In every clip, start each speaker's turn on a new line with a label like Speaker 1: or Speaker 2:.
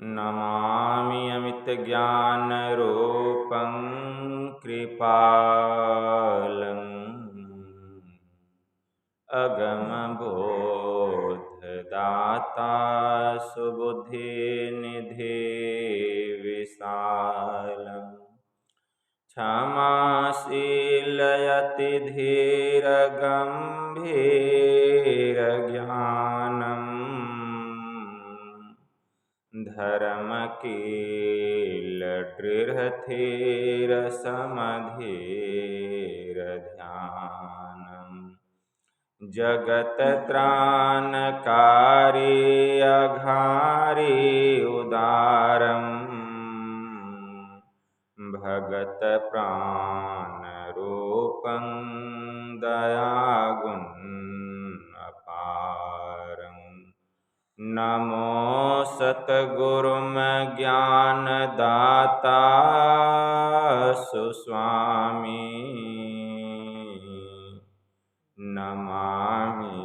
Speaker 1: नमामि अमितज्ञानरूपं कृपालम् अगमबोधदाता सुबुद्धिनिधे विशालम् क्षमाशीलयतिधीरगम्भीरज्ञानम् धर्मकीलदृढधीरसमधीरध्यानम् जगत्त्राणकारी अघारी उदारम् भगतप्राणरूपं दयागुणपारम् नमो सद्गुरुमज्ञानदाता सुस्वामी नमामि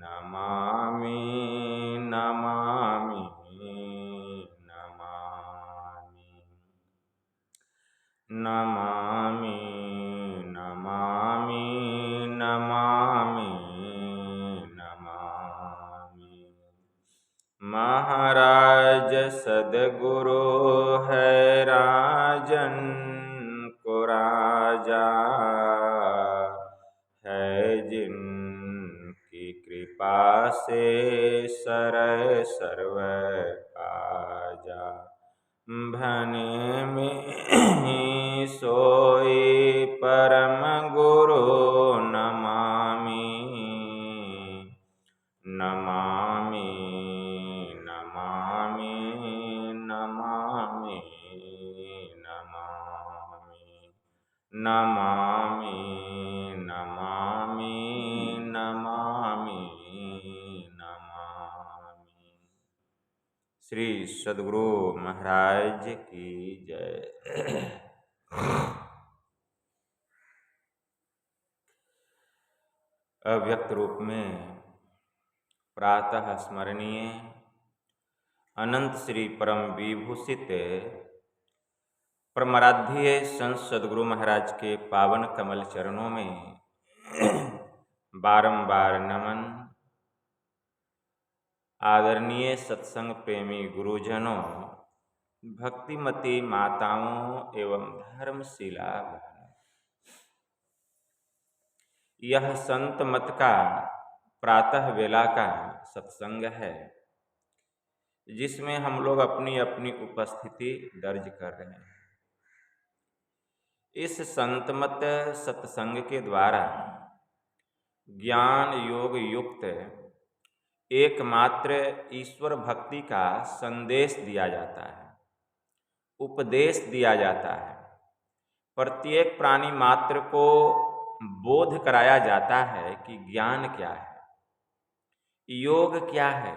Speaker 1: नमामि नमामि नमामि नमामि नमामि नमामि नमामि। महाराज सद्गुरु है राजन को राजा है जिनकी कृपा से सरय सर्व काजा भने में ही सोई परम गुरु नमामि नमामि नमामि नमामि नमामि नमामि नमामि नमामि। श्री सद्गुरु महाराज की जय। अव्यक्त रूप में प्रातः स्मरणीय अनंत श्री परम विभूषित परमाराध्य संत सद्गुरु महाराज के पावन कमल चरणों में बारंबार नमन। आदरणीय सत्संग प्रेमी गुरुजनों, भक्तिमती माताओं एवं धर्मशिला बहनों, यह संत मत का प्रातः वेला का सत्संग है जिसमें हम लोग अपनी अपनी उपस्थिति दर्ज कर रहे हैं। इस संत मत सत्संग के द्वारा ज्ञान योग युक्त एकमात्र ईश्वर भक्ति का संदेश दिया जाता है, उपदेश दिया जाता है। प्रत्येक प्राणी मात्र को बोध कराया जाता है कि ज्ञान क्या है, योग क्या है,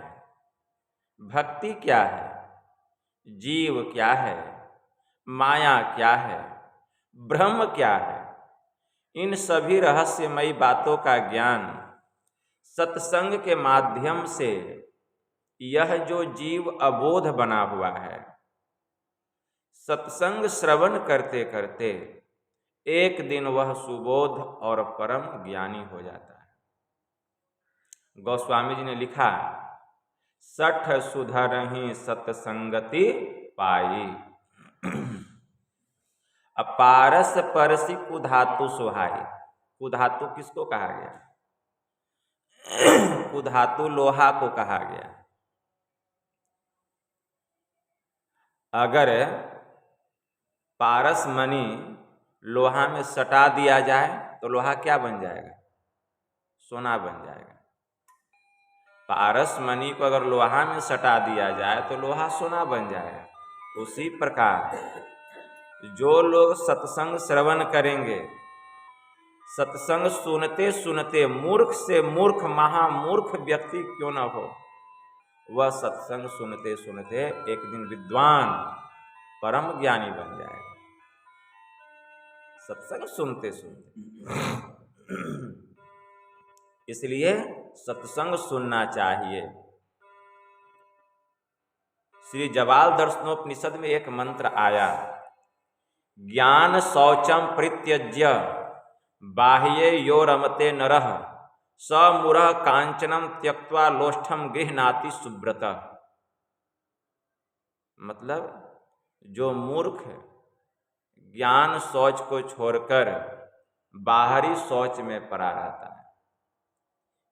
Speaker 1: भक्ति क्या है, जीव क्या है, माया क्या है, ब्रह्म क्या है। इन सभी रहस्यमयी बातों का ज्ञान सत्संग के माध्यम से यह जो जीव अबोध बना हुआ है, सत्संग श्रवण करते करते एक दिन वह सुबोध और परम ज्ञानी हो जाता है। गोस्वामी जी ने लिखा, सठ सुधरहि सत्संगति पाई, अपारस परसी कुधातु सुहाई। कुधातु किसको कहा गया? कुधातु लोहा को कहा गया। अगर पारस मणि लोहा में सटा दिया जाए तो लोहा क्या बन जाएगा? सोना बन जाएगा। पारस मणि को अगर लोहा में सटा दिया जाए तो लोहा सोना बन जाएगा। उसी प्रकार जो लोग सत्संग श्रवण करेंगे, सत्संग सुनते सुनते मूर्ख से मूर्ख महामूर्ख व्यक्ति क्यों न हो, वह सत्संग सुनते सुनते एक दिन विद्वान परम ज्ञानी बन जाएगा। सत्संग सुनते सुनते इसलिए सत्संग सुनना चाहिए। श्री जवाल दर्शनोपनिषद में एक मंत्र आया, ज्ञान शौचम परित्यज्य बाह्ये यो रमते नरः स मूढ़ कांचनम त्यक्त्वा लोष्ठम गृह्णाति सुब्रत। मतलब जो मूर्ख ज्ञान शौच को छोड़कर बाहरी शौच में पड़ा रहता है,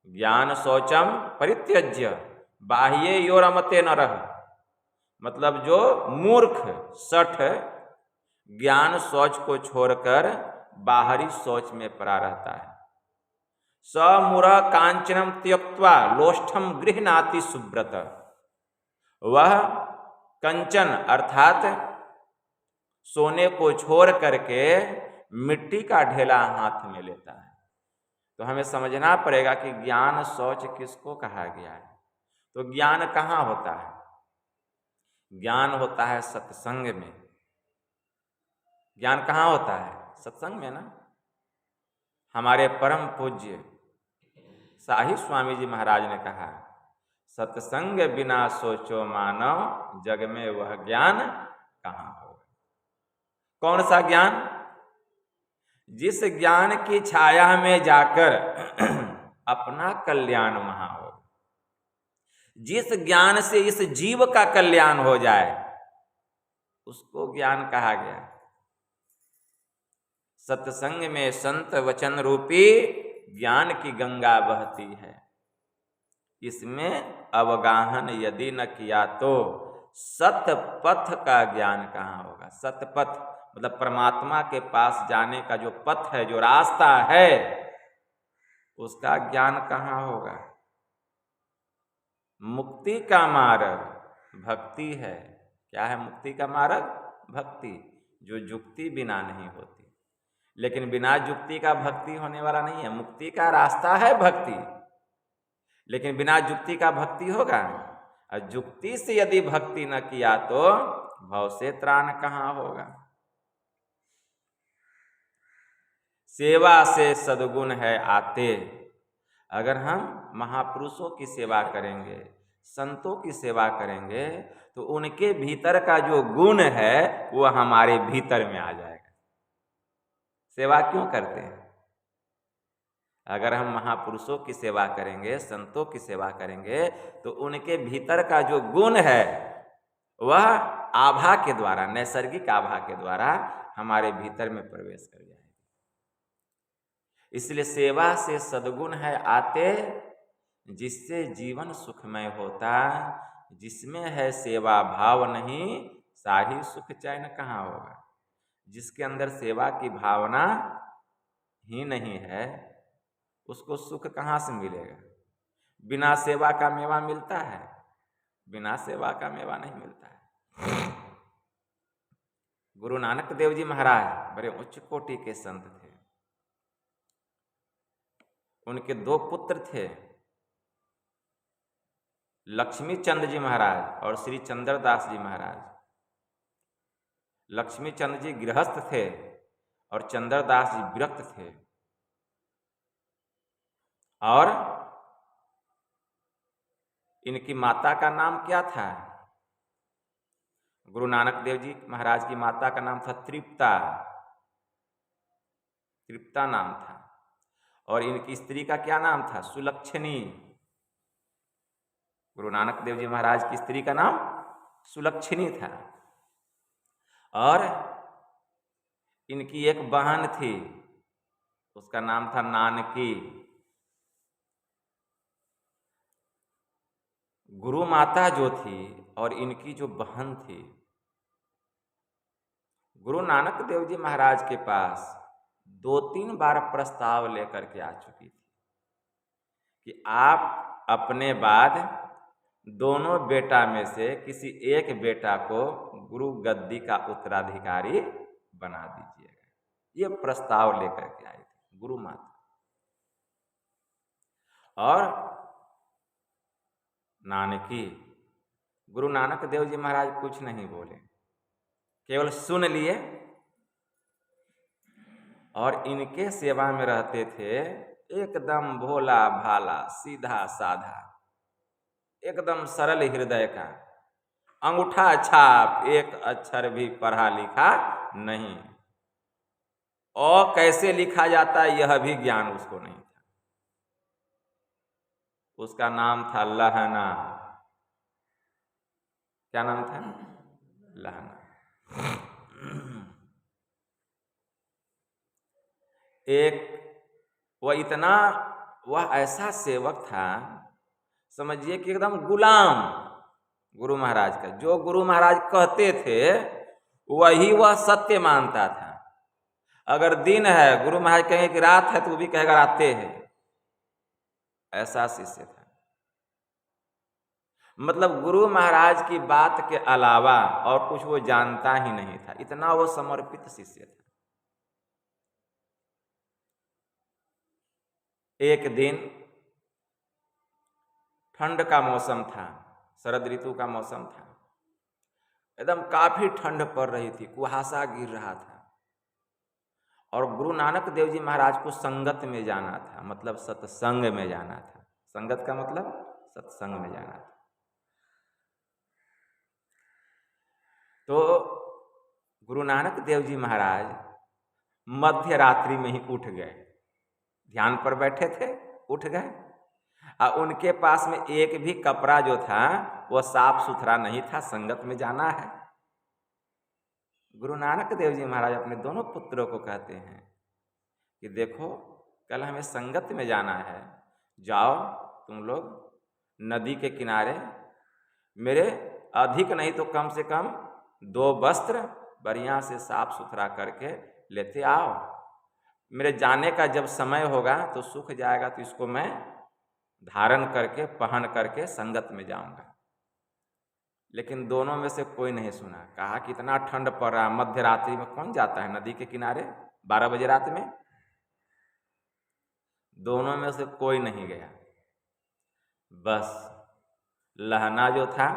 Speaker 1: ज्ञान शौचम परित्यज्य बाह्ये यो रमते नरः, मतलब जो मूर्ख सठ ज्ञान शौच को छोड़कर बाहरी शौच में पड़ा रहता है, स मूढ़ कांचनम त्यक्त्वा लोष्ठम गृह्णाति सुब्रत, वह कंचन अर्थात सोने को छोड़ करके मिट्टी का ढेला हाथ में लेता है। तो हमें समझना पड़ेगा कि ज्ञान शौच किसको कहा गया है। तो ज्ञान कहाँ होता है? ज्ञान होता है सत्संग में। ज्ञान कहाँ होता है? सत्संग में ना। हमारे परम पूज्य शाही स्वामी जी महाराज ने कहा, सत्संग बिना सोचो मानव जग में वह ज्ञान कहाँ होगा। कौन सा ज्ञान? जिस ज्ञान की छाया में जाकर अपना कल्याण वहां हो, जिस ज्ञान से इस जीव का कल्याण हो जाए, उसको ज्ञान कहा गया। सत्संग में संत वचन रूपी ज्ञान की गंगा बहती है, इसमें अवगाहन यदि न किया तो सतपथ का ज्ञान कहाँ होगा। सतपथ मतलब परमात्मा के पास जाने का जो पथ है, जो रास्ता है, उसका ज्ञान कहाँ होगा। मुक्ति का मार्ग भक्ति है। क्या है मुक्ति का मार्ग? भक्ति, जो जुक्ति बिना नहीं होती। लेकिन बिना जुक्ति का भक्ति होने वाला नहीं है। मुक्ति का रास्ता है भक्ति, लेकिन बिना जुक्ति का भक्ति होगा? और जुक्ति से यदि भक्ति न किया तो भव से त्राण कहाँ होगा। सेवा से सद्गुण है आते। अगर हम महापुरुषों की सेवा करेंगे, संतों की सेवा करेंगे, तो उनके भीतर का जो गुण है वो हमारे भीतर में आ जाएगा। सेवा क्यों करते हैं? अगर हम महापुरुषों की सेवा करेंगे, संतों की सेवा करेंगे, तो उनके भीतर का जो गुण है वह आभा के द्वारा, नैसर्गिक आभा के द्वारा हमारे भीतर में प्रवेश कर जाएगा। इसलिए सेवा से सद्गुण है आते, जिससे जीवन सुखमय होता। जिसमें है सेवा भाव नहीं, साही सुख चैन कहाँ होगा। जिसके अंदर सेवा की भावना ही नहीं है, उसको सुख कहाँ से मिलेगा। बिना सेवा का मेवा मिलता है? बिना सेवा का मेवा नहीं मिलता है। गुरु नानक देव जी महाराज बड़े उच्च कोटि के संत थे। उनके दो पुत्र थे, लक्ष्मी चंद जी महाराज और श्री चंद्रदास जी महाराज। लक्ष्मी चंद जी गृहस्थ थे और चंद्रदास जी विरक्त थे। और इनकी माता का नाम क्या था? गुरु नानक देव जी महाराज की माता का नाम था तृप्ता। तृप्ता नाम था। और इनकी स्त्री का क्या नाम था? सुलक्षणी। गुरु नानक देव जी महाराज की स्त्री का नाम सुलक्षणी था। और इनकी एक बहन थी, उसका नाम था नानकी। गुरु माता जो थी और इनकी जो बहन थी, गुरु नानक देव जी महाराज के पास 2-3 बार प्रस्ताव लेकर के आ चुकी थी कि आप अपने बाद दोनों बेटा में से किसी एक बेटा को गुरु गद्दी का उत्तराधिकारी बना दीजिएगा। ये प्रस्ताव लेकर के आई थी गुरु माता। और नानकी, गुरु नानक देव जी महाराज कुछ नहीं बोले, केवल सुन लिए और इनके सेवा में रहते थे। एकदम भोला भाला, सीधा साधा, एकदम सरल हृदय का। अंगूठा छाप, एक अक्षर भी पढ़ा लिखा नहीं। और कैसे लिखा जाता है यह भी ज्ञान उसको नहीं था। उसका नाम था लहना। क्या नाम था? लहना। वह ऐसा सेवक था, समझिए कि एकदम गुलाम गुरु महाराज का। जो गुरु महाराज कहते थे वही वह सत्य मानता था। अगर दिन है, गुरु महाराज कहेंगे कि रात है, तो वो भी कहेगा रातें है। ऐसा शिष्य था। मतलब गुरु महाराज की बात के अलावा और कुछ वो जानता ही नहीं था, इतना वो समर्पित शिष्य था। एक दिन ठंड का मौसम था, शरद ऋतु का मौसम था, एकदम काफी ठंड पड़ रही थी, कुहासा गिर रहा था। और गुरु नानक देव जी महाराज को संगत में जाना था, मतलब सत्संग में जाना था। संगत का मतलब सत्संग में जाना था। तो गुरु नानक देव जी महाराज मध्य रात्रि में ही उठ गए। ध्यान पर बैठे थे, उठ गए। और उनके पास में एक भी कपड़ा जो था वह साफ सुथरा नहीं था, संगत में जाना है। गुरु नानक देव जी महाराज अपने दोनों पुत्रों को कहते हैं कि देखो, कल हमें संगत में जाना है, जाओ तुम लोग नदी के किनारे मेरे अधिक नहीं तो कम से कम 2 वस्त्र बढ़िया से साफ सुथरा करके लेते आओ। मेरे जाने का जब समय होगा तो सूख जाएगा, तो इसको मैं धारण करके पहन करके संगत में जाऊंगा। लेकिन दोनों में से कोई नहीं सुना। कहा कि इतना ठंड पड़ रहा, मध्य रात्रि में कौन जाता है नदी के किनारे 12 बजे रात में? दोनों में से कोई नहीं गया। बस लहना जो था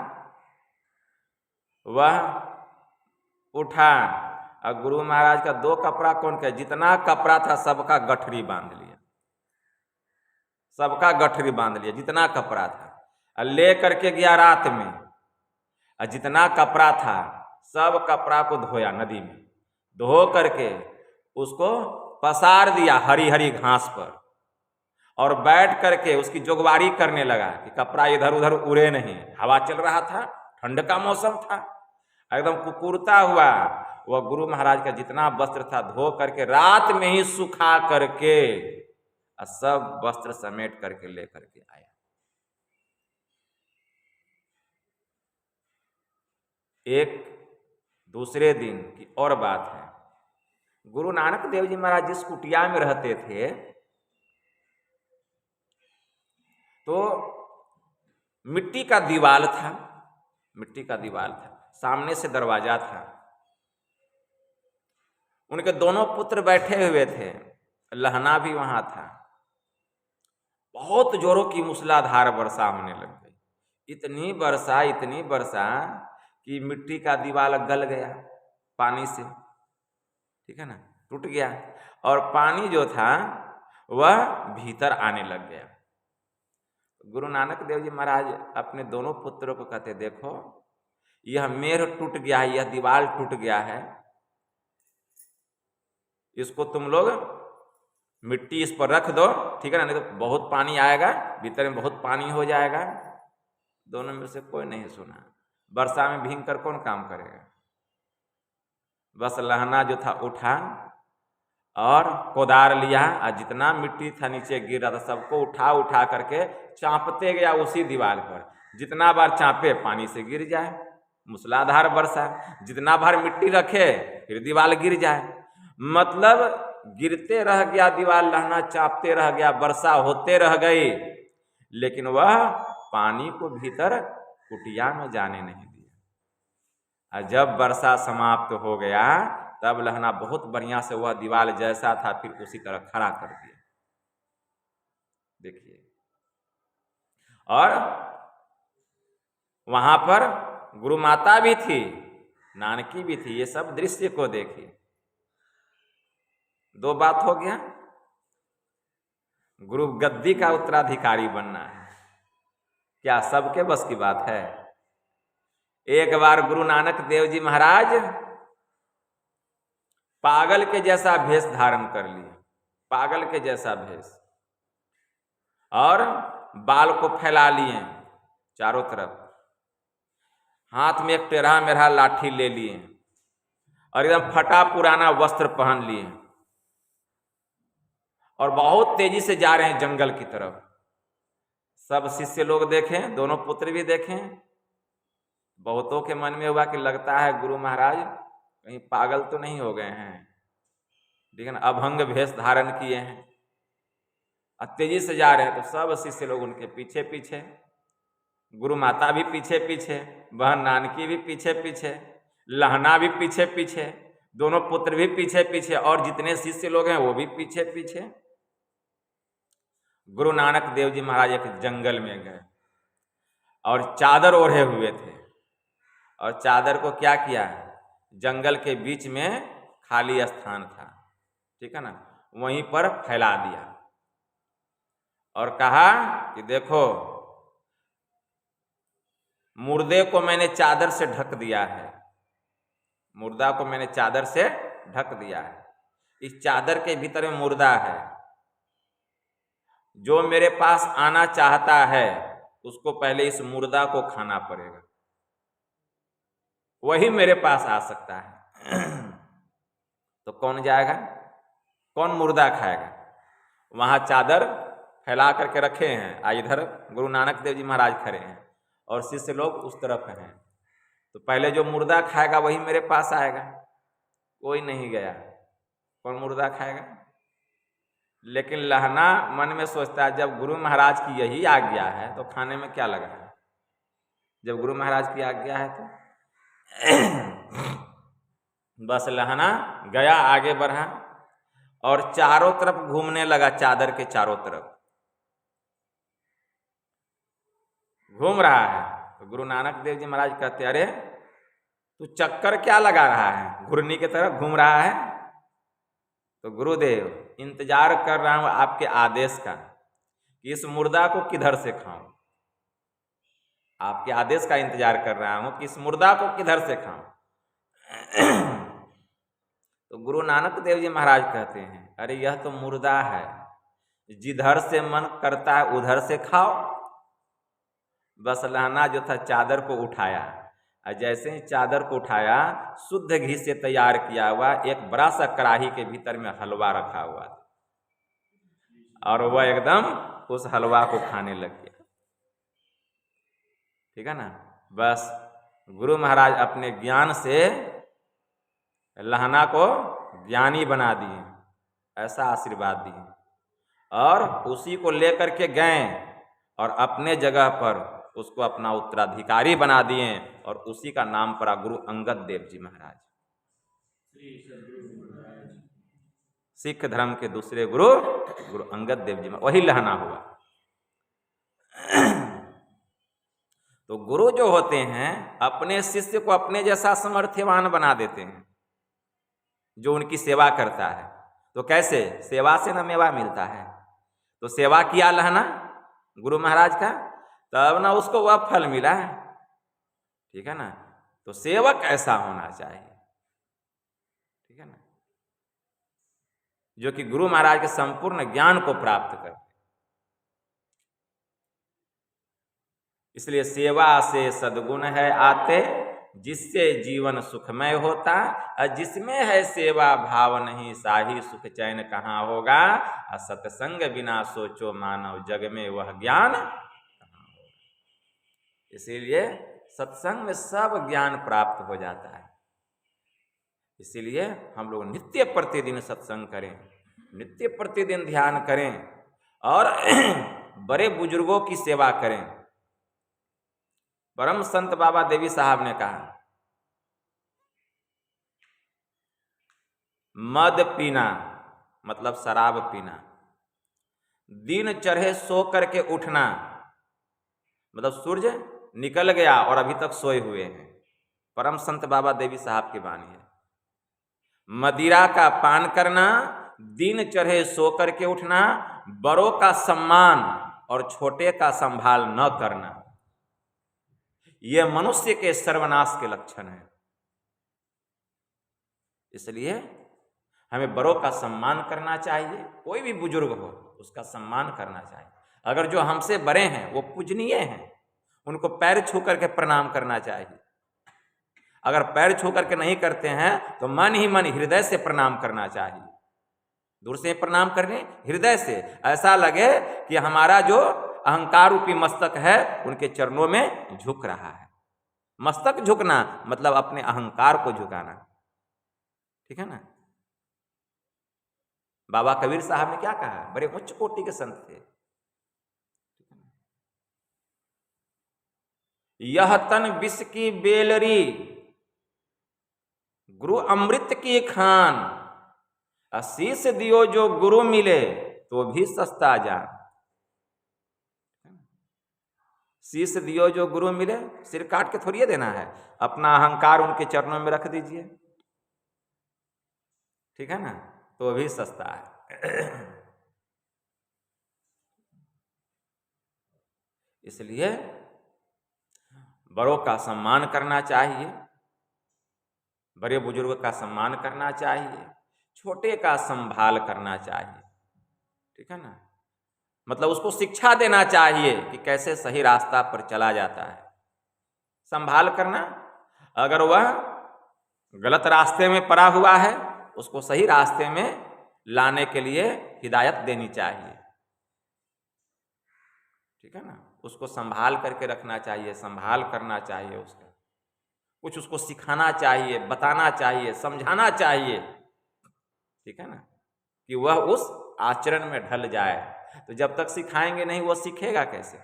Speaker 1: वह उठा और गुरु महाराज का 2 कपड़ा कौन का, जितना कपड़ा था सबका गठरी बांध लिया, सबका गठरी बांध लिया जितना कपड़ा था, और ले करके गया रात में। और जितना कपड़ा था सब कपड़ा को धोया नदी में, धो करके उसको पसार दिया हरी हरी घास पर, और बैठ करके उसकी जोगवारी करने लगा कि कपड़ा इधर उधर उड़े नहीं। हवा चल रहा था, ठंड का मौसम था, एकदम कुकुरता हुआ। वह गुरु महाराज का जितना वस्त्र था धो करके रात में ही सुखा करके और सब वस्त्र समेट करके ले करके आया। एक दूसरे दिन की और बात है, गुरु नानक देव जी महाराज जिस कुटिया में रहते थे तो मिट्टी का दीवाल था, मिट्टी का दीवाल था, सामने से दरवाजा था। उनके दोनों पुत्र बैठे हुए थे, लहना भी वहां था। बहुत जोरों की मूसलाधार वर्षा होने लग गई। इतनी वर्षा कि मिट्टी का दीवार गल गया पानी से, ठीक है ना, टूट गया। और पानी जो था वह भीतर आने लग गया। गुरु नानक देव जी महाराज अपने दोनों पुत्रों को कहते, देखो यह मेढ़ टूट गया है, यह दीवार टूट गया है, इसको तुम लोग मिट्टी इस पर रख दो, ठीक है ना, नहीं तो बहुत पानी आएगा, भीतर में बहुत पानी हो जाएगा। दोनों में से कोई नहीं सुना। वर्षा में भीग कर कौन काम करेगा? बस लहना जो था उठा और कोदार लिया, और जितना मिट्टी था नीचे गिर रहा था सबको उठा उठा करके चांपते गया उसी दीवार पर। जितना बार चांपे पानी से गिर जाए, मूसलाधार वर्षा, जितना बार मिट्टी रखे फिर दीवार गिर जाए। मतलब गिरते रह गया दीवार, लहना चापते रह गया, वर्षा होते रह गई, लेकिन वह पानी को भीतर कुटिया में जाने नहीं दिया। और जब वर्षा समाप्त हो गया तब लहना बहुत बढ़िया से वह दीवार जैसा था फिर उसी तरह खड़ा कर दिया। देखिए, और वहां पर गुरु माता भी थी, नानकी भी थी। ये सब दृश्य को देखिए। 2 बात हो गया, गुरु गद्दी का उत्तराधिकारी बनना है, क्या सबके बस की बात है? एक बार गुरु नानक देव जी महाराज पागल के जैसा भेष धारण कर लिए, पागल के जैसा भेष, और बाल को फैला लिए चारों तरफ, हाथ में एक टेढ़ा मेढ़ा लाठी ले लिए और एकदम फटा पुराना वस्त्र पहन लिए और बहुत तेजी से जा रहे हैं जंगल की तरफ। सब शिष्य लोग देखें, दोनों पुत्र भी देखें। बहुतों के मन में हुआ कि लगता है गुरु महाराज कहीं पागल तो नहीं हो गए हैं, लेकिन अभंग भेष धारण किए हैं और तेजी से जा रहे हैं। तो सब शिष्य लोग उनके पीछे पीछे, गुरु माता भी पीछे पीछे, बहन नानकी भी पीछे पीछे, लहना भी पीछे पीछे, दोनों पुत्र भी पीछे पीछे, और जितने शिष्य लोग हैं वो भी पीछे पीछे। गुरु नानक देव जी महाराज एक जंगल में गए और चादर ओढ़े हुए थे, और चादर को क्या किया, जंगल के बीच में खाली स्थान था, ठीक है ना, वहीं पर फैला दिया और कहा कि देखो मुर्दे को मैंने चादर से ढक दिया है, मुर्दा को मैंने चादर से ढक दिया है, इस चादर के भीतर में मुर्दा है, जो मेरे पास आना चाहता है उसको पहले इस मुर्दा को खाना पड़ेगा, वही मेरे पास आ सकता है। तो कौन जाएगा, कौन मुर्दा खाएगा? वहां चादर फैला करके रखे हैं, इधर गुरु नानक देव जी महाराज खड़े हैं और शिष्य लोग उस तरफ हैं। तो पहले जो मुर्दा खाएगा वही मेरे पास आएगा। कोई नहीं गया, कौन मुर्दा खाएगा? लेकिन लहना मन में सोचता है जब गुरु महाराज की यही आज्ञा है तो खाने में क्या लगा है, जब गुरु महाराज की आज्ञा है तो बस लहना गया, आगे बढ़ा और चारों तरफ घूमने लगा, चादर के चारों तरफ घूम रहा है। तो गुरु नानक देव जी महाराज कहते, अरे तू चक्कर क्या लगा रहा है, घुर्नी की तरफ घूम रहा है? तो गुरुदेव इंतजार कर रहा हूं आपके आदेश का कि इस मुर्दा को किधर से खाऊं, आपके आदेश का इंतजार कर रहा हूं कि इस मुर्दा को किधर से खाऊं। तो गुरु नानक देव जी महाराज कहते हैं, अरे यह तो मुर्दा है, जिधर से मन करता है उधर से खाओ। बस लहना जो था चादर को उठाया, और जैसे ही चादर को उठाया शुद्ध घी से तैयार किया हुआ एक बड़ा सा कढ़ाई के भीतर में हलवा रखा हुआ था, और वह एकदम उस हलवा को खाने लग गया, ठीक है ना। बस गुरु महाराज अपने ज्ञान से लहना को ज्ञानी बना दिए, ऐसा आशीर्वाद दिए, और उसी को लेकर के गए और अपने जगह पर उसको अपना उत्तराधिकारी बना दिए, और उसी का नाम पड़ा गुरु अंगद देव जी महाराज। सिख धर्म के दूसरे गुरु गुरु अंगद देव जी, वही लहना हुआ। तो गुरु जो होते हैं अपने शिष्य को अपने जैसा समर्थवान बना देते हैं, जो उनकी सेवा करता है। तो कैसे? सेवा से न मेवा मिलता है। तो सेवा किया लहना गुरु महाराज का, तब ना उसको वह फल मिला है, ठीक है ना। तो सेवक ऐसा होना चाहिए, ठीक है ना, जो कि गुरु महाराज के संपूर्ण ज्ञान को प्राप्त करे। इसलिए सेवा से सद्गुण है आते, जिससे जीवन सुखमय होता, और जिसमें है सेवा भाव नहीं, साही सुख चैन कहाँ होगा। और सत्संग बिना सोचो मानव, जग में वह ज्ञान कहाँ होगा। इसीलिए सत्संग में सब ज्ञान प्राप्त हो जाता है। इसीलिए हम लोग नित्य प्रतिदिन सत्संग करें, नित्य प्रतिदिन ध्यान करें, और बड़े बुजुर्गों की सेवा करें। परम संत बाबा देवी साहब ने कहा, मद पीना मतलब शराब पीना, दिन चढ़े सो करके उठना मतलब सूर्य निकल गया और अभी तक सोए हुए हैं। परम संत बाबा देवी साहब की वाणी है। मदिरा का पान करना, दिन चढ़े सो करके उठना, बड़ों का सम्मान और छोटे का संभाल न करना, ये मनुष्य के सर्वनाश के लक्षण हैं। इसलिए हमें बड़ों का सम्मान करना चाहिए, कोई भी बुजुर्ग हो उसका सम्मान करना चाहिए। अगर जो हमसे बड़े हैं वो पूजनीय हैं, उनको पैर छू करके प्रणाम करना चाहिए। अगर पैर छू करके नहीं करते हैं तो मन ही मन हृदय से प्रणाम करना चाहिए। दूर से प्रणाम करने, हृदय से, ऐसा लगे कि हमारा जो अहंकार रूपी मस्तक है उनके चरणों में झुक रहा है। मस्तक झुकना मतलब अपने अहंकार को झुकाना, ठीक है ना। बाबा कबीर साहब ने क्या कहा, बड़े उच्च कोटि के संत थे। यह तन विष की बेलरी, गुरु अमृत की खान, आशीष दियो जो गुरु मिले तो भी सस्ता जान। शीश दियो जो गुरु मिले, सिर काट के थोड़ी देना है, अपना अहंकार उनके चरणों में रख दीजिए, ठीक है ना, तो भी सस्ता है। इसलिए बड़ों का सम्मान करना चाहिए, बड़े बुजुर्ग का सम्मान करना चाहिए, छोटे का संभाल करना चाहिए, ठीक है ना। मतलब उसको शिक्षा देना चाहिए कि कैसे सही रास्ता पर चला जाता है। संभाल करना, अगर वह गलत रास्ते में पड़ा हुआ है उसको सही रास्ते में लाने के लिए हिदायत देनी चाहिए, ठीक है ना। उसको संभाल करके रखना चाहिए, संभाल करना चाहिए, उसका कुछ उसको सिखाना चाहिए, बताना चाहिए, समझाना चाहिए, ठीक है ना, कि वह उस आचरण में ढल जाए। तो जब तक सिखाएंगे नहीं वो सीखेगा कैसे।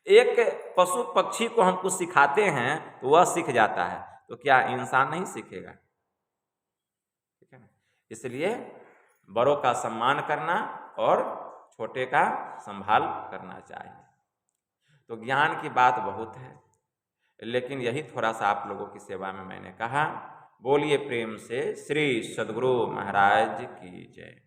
Speaker 1: एक पशु पक्षी को हम कुछ सिखाते हैं तो वह सीख जाता है, तो क्या इंसान नहीं सीखेगा, ठीक है ना। इसलिए बड़ों का सम्मान करना और छोटे का संभाल करना चाहिए। तो ज्ञान की बात बहुत है, लेकिन यही थोड़ा सा आप लोगों की सेवा में मैंने कहा। बोलिए प्रेम से श्री सद्गुरु महाराज की जय।